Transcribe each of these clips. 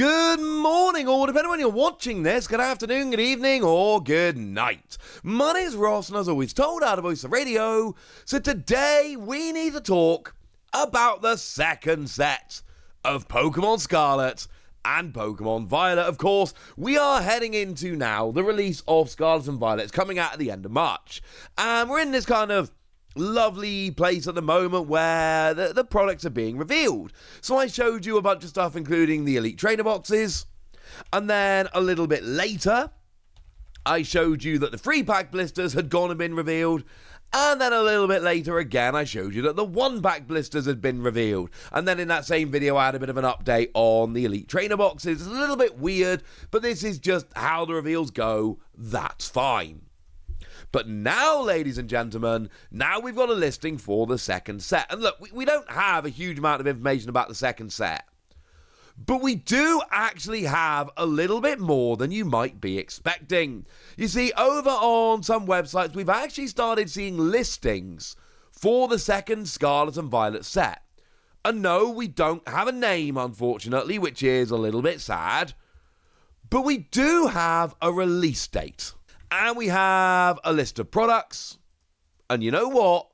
Good morning, or depending on when you're watching this, good afternoon, good evening, or good night. My name is Ross, and as always told, out of voice of radio. So today, we need to talk about the second set of Pokémon Scarlet and Pokémon Violet. Of course, we are heading into now the release of Scarlet and Violet. It's coming out at the end of March. And we're in this kind of lovely place at the moment where the products are being revealed. So I showed you a bunch of stuff, including the Elite Trainer boxes. And then a little bit later, I showed you that the free pack blisters had gone and been revealed. And then a little bit later again, I showed you that the one pack blisters had been revealed. And then in that same video, I had a bit of an update on the Elite Trainer boxes. It's a little bit weird, but this is just how the reveals go. That's fine. But now, ladies and gentlemen, now we've got a listing for the second set. And look, we don't have a huge amount of information about the second set. But we do actually have a little bit more than you might be expecting. You see, over on some websites, we've actually started seeing listings for the second Scarlet and Violet set. And no, we don't have a name, unfortunately, which is a little bit sad. But we do have a release date. And we have a list of products. And you know what?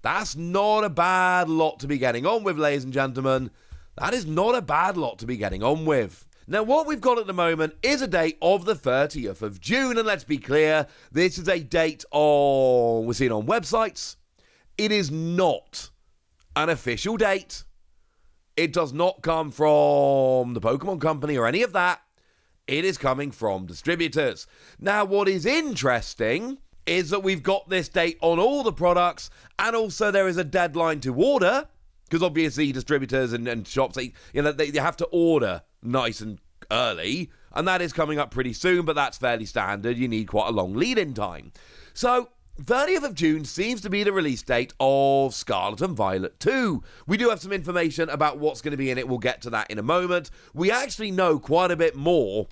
That's not a bad lot to be getting on with, ladies and gentlemen. That is not a bad lot to be getting on with. Now, what we've got at the moment is a date of the 30th of June. And let's be clear, this is a date we're seeing on websites. It is not an official date. It does not come from the Pokemon Company or any of that. It is coming from distributors. Now, what is interesting is that we've got this date on all the products, and also there is a deadline to order, because obviously distributors and shops, they have to order nice and early, and that is coming up pretty soon, but that's fairly standard. You need quite a long lead-in time. So 30th of June seems to be the release date of Scarlet and Violet 2. We do have some information about what's going to be in it. We'll get to that in a moment. We actually know quite a bit more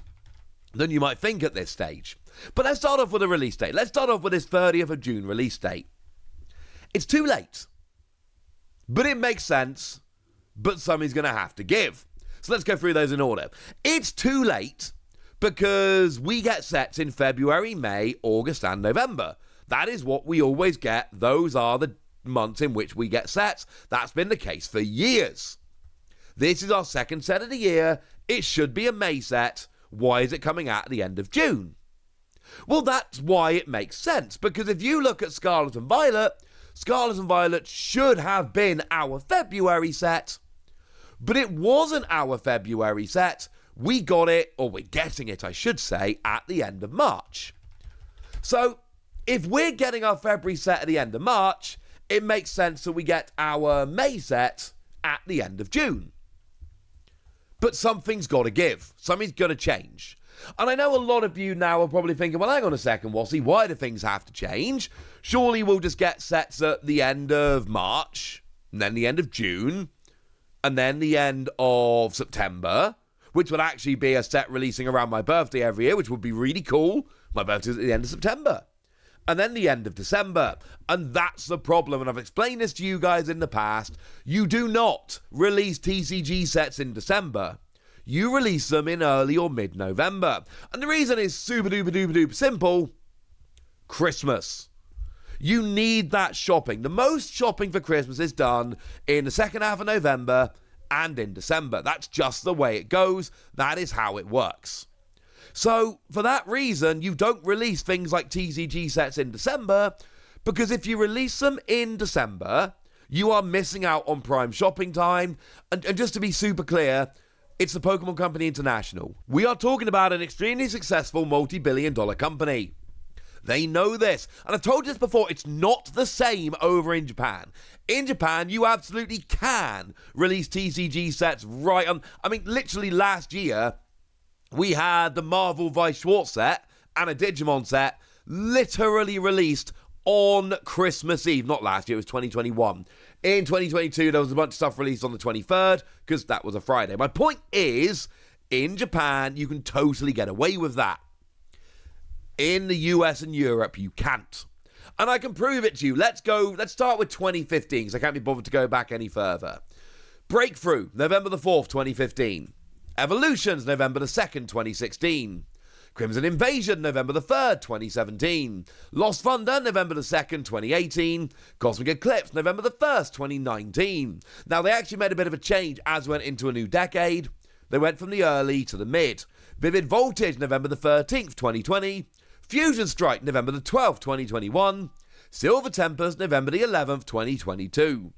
than you might think at this stage. But let's start off with a release date. Let's start off with this 30th of June release date. It's too late. But it makes sense. But somebody's going to have to give. So let's go through those in order. It's too late because we get sets in February, May, August, and November. That is what we always get. Those are the months in which we get sets. That's been the case for years. This is our second set of the year. It should be a May set. Why is it coming out at the end of June? Well, that's why it makes sense. Because if you look at Scarlet and Violet should have been our February set. But it wasn't our February set. We got it, or we're getting it, I should say, at the end of March. So if we're getting our February set at the end of March, it makes sense that we get our May set at the end of June. But something's got to give. Something's got to change. And I know a lot of you now are probably thinking, well, hang on a second, Wassy, why do things have to change? Surely we'll just get sets at the end of March, and then the end of June, and then the end of September, which would actually be a set releasing around my birthday every year, which would be really cool. My birthday's at the end of September. And then the end of December. And that's the problem. And I've explained this to you guys in the past. You do not release TCG sets in December. You release them in early or mid-November. And the reason is super duper duper duper simple. Christmas. You need that shopping. The most shopping for Christmas is done in the second half of November and in December. That's just the way it goes. That is how it works. So, for that reason, you don't release things like TCG sets in December, because if you release them in December, you are missing out on prime shopping time. And just to be super clear, it's the Pokemon Company International. We are talking about an extremely successful multi-billion-dollar company. They know this. And I've told you this before, it's not the same over in Japan. In Japan, you absolutely can release TCG sets right on. I mean, literally last year, we had the Marvel Vice Schwartz set and a Digimon set literally released on Christmas Eve. Not last year, it was 2021. In 2022, there was a bunch of stuff released on the 23rd because that was a Friday. My point is, in Japan, you can totally get away with that. In the US and Europe, you can't. And I can prove it to you. Let's start with 2015, because I can't be bothered to go back any further. Breakthrough, November the 4th, 2015. Evolutions, November the 2nd, 2016. Crimson Invasion, November the 3rd, 2017. Lost Thunder, November the 2nd, 2018. Cosmic Eclipse, November the 1st, 2019. Now, they actually made a bit of a change as we went into a new decade. They went from the early to the mid. Vivid Voltage, November the 13th, 2020. Fusion Strike, November the 12th, 2021. Silver Tempest, November the 11th, 2022.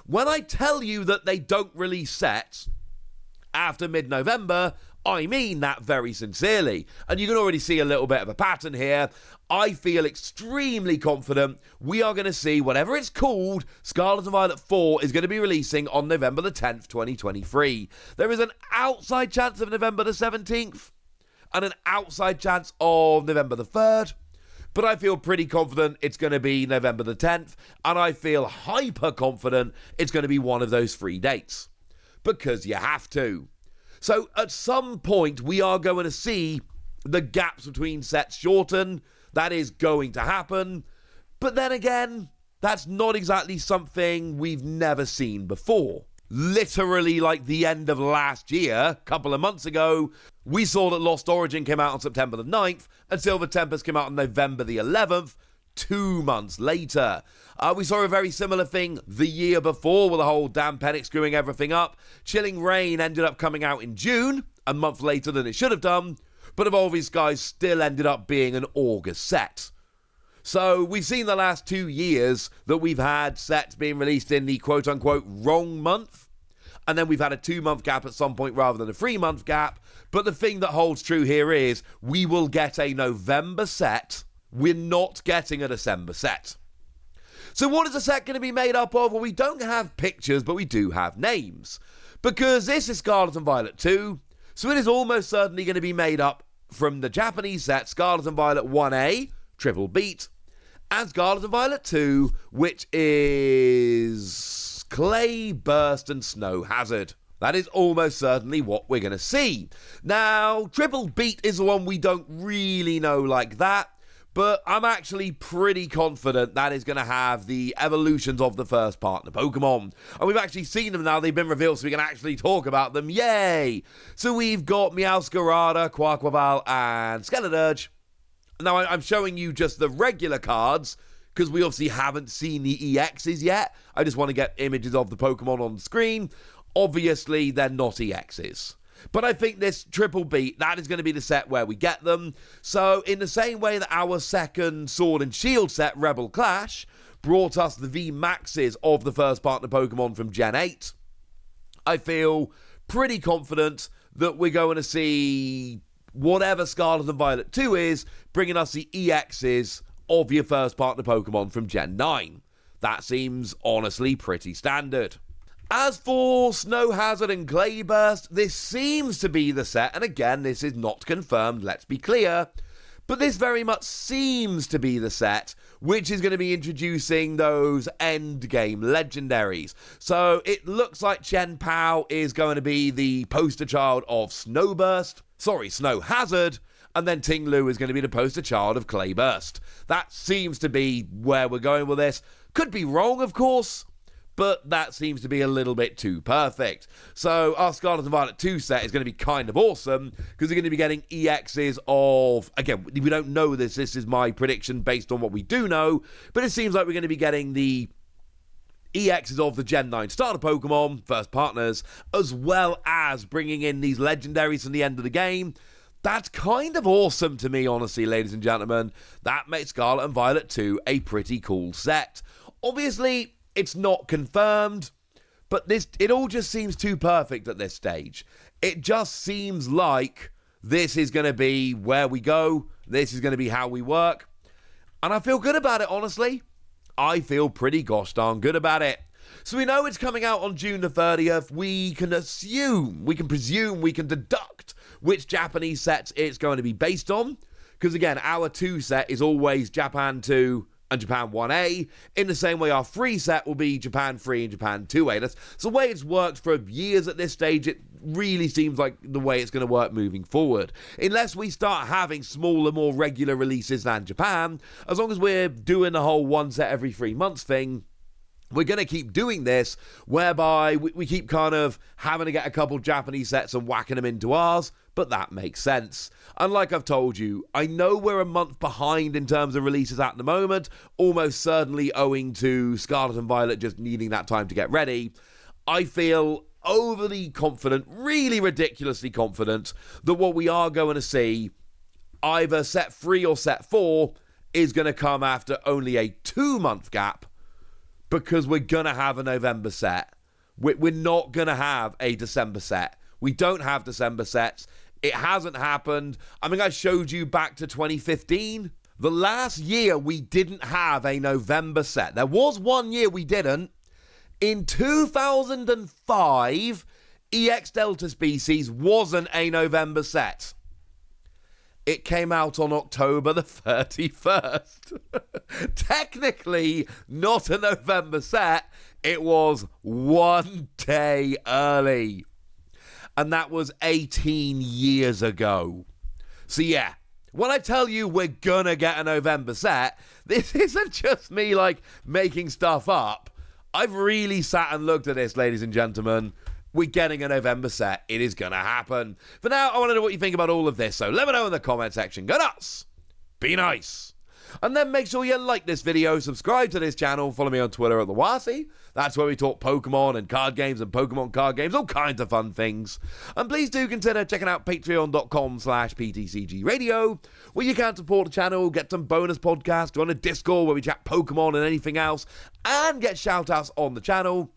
When I tell you that they don't release sets after mid-November, I mean that very sincerely. And you can already see a little bit of a pattern here. I feel extremely confident we are going to see whatever it's called, Scarlet Violet 4 is going to be releasing on November the 10th, 2023. There is an outside chance of November the 17th and an outside chance of November the 3rd. But I feel pretty confident it's going to be November the 10th, and I feel hyper confident it's going to be one of those 3 dates. Because you have to. So at some point, we are going to see the gaps between sets shorten. That is going to happen. But then again, that's not exactly something we've never seen before. Literally like the end of last year, a couple of months ago, we saw that Lost Origin came out on September the 9th and Silver Tempest came out on November the 11th, 2 months later. We saw a very similar thing the year before with the whole damn Panic screwing everything up. Chilling Reign ended up coming out in June, a month later than it should have done, but Evolving Skies still ended up being an August set. So we've seen the last 2 years that we've had sets being released in the quote-unquote wrong month, and then we've had a 2-month gap at some point rather than a 3-month gap. But the thing that holds true here is we will get a November set. We're not getting a December set. So what is the set going to be made up of? Well, we don't have pictures, but we do have names. Because this is Scarlet and Violet 2, so it is almost certainly going to be made up from the Japanese set Scarlet and Violet 1A, Triple Beat, and Scarlet and Violet 2, which is Clay Burst and Snow Hazard. That is almost certainly what we're going to see. Now, Triple Beat is the one we don't really know like that, but I'm actually pretty confident that is going to have the evolutions of the first partner Pokemon. And we've actually seen them now. They've been revealed, so we can actually talk about them. Yay! So we've got Meowscarada, Quaquaval, and Skeledirge. Now, I'm showing you just the regular cards, because we obviously haven't seen the EXs yet. I just want to get images of the Pokemon on the screen. Obviously, they're not EXs. But I think this Triple Beat, that is going to be the set where we get them. So, in the same way that our second Sword and Shield set, Rebel Clash, brought us the VMAXs of the first partner Pokemon from Gen 8, I feel pretty confident that we're going to see whatever Scarlet and Violet 2 is, bringing us the EXs of your first partner Pokemon from Gen 9. That seems honestly pretty standard. As for Snow Hazard and Clay Burst, this seems to be the set, and again, this is not confirmed, let's be clear, but this very much seems to be the set which is going to be introducing those endgame legendaries. So it looks like Chien-pao is going to be the poster child of Snow Hazard, and then Ting-lu is going to be the poster child of Clay Burst. That seems to be where we're going with this. Could be wrong, of course, but that seems to be a little bit too perfect. So our Scarlet and Violet 2 set is going to be kind of awesome, because we're going to be getting EXs of, again, we don't know this is my prediction based on what we do know, but it seems like we're going to be getting the EXs of the Gen 9 starter Pokemon, first partners, as well as bringing in these legendaries from the end of the game. That's kind of awesome to me, honestly, ladies and gentlemen. That makes Scarlet and Violet 2 a pretty cool set. Obviously, it's not confirmed, but it all just seems too perfect at this stage. It just seems like this is going to be where we go. This is going to be how we work. And I feel good about it, honestly. I feel pretty gosh darn good about it. So we know it's coming out on June the 30th. We can presume, we can deduct which Japanese sets it's going to be based on. Because again, our 2 set is always Japan 2 and Japan 1A, in the same way our 3 set will be Japan 3 and Japan 2A. That's the way it's worked for years at this stage. It really seems like the way it's going to work moving forward. Unless we start having smaller, more regular releases than Japan, as long as we're doing the whole 1 set every 3 months thing, we're going to keep doing this, whereby we keep kind of having to get a couple Japanese sets and whacking them into ours, but that makes sense. And like I've told you, I know we're a month behind in terms of releases at the moment, almost certainly owing to Scarlet and Violet just needing that time to get ready. I feel overly confident, really ridiculously confident, that what we are going to see, either set 3 or set 4, is going to come after only a 2-month gap, because we're going to have a November set. We're not going to have a December set. We don't have December sets. It hasn't happened. I mean, I showed you back to 2015. The last year we didn't have a November set. There was one year we didn't. In 2005, EX Delta Species wasn't a November set. It came out on October the 31st. Technically not a November set. It was 1 day early. And that was 18 years ago. So yeah, when I tell you we're gonna get a November set, this isn't just me like making stuff up. I've really sat and looked at this, ladies and gentlemen. We're getting a November set. It is going to happen. For now, I want to know what you think about all of this, so let me know in the comment section. Go nuts! Be nice! And then make sure you like this video, subscribe to this channel, follow me on Twitter at the Wasi. That's where we talk Pokemon and card games and Pokemon card games, all kinds of fun things. And please do consider checking out patreon.com/PTCG Radio, where you can support the channel, get some bonus podcasts, join a Discord where we chat Pokemon and anything else, and get shout-outs on the channel.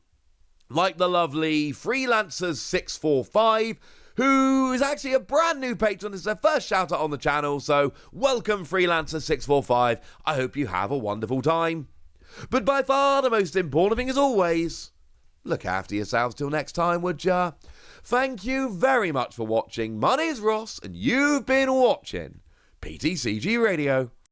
Like the lovely Freelancers645, who is actually a brand new patron. This is their first shout out on the channel, so welcome Freelancers645. I hope you have a wonderful time. But by far the most important thing, as always, look after yourselves till next time, would ya? Thank you very much for watching. My name's Ross, and you've been watching PTCG Radio.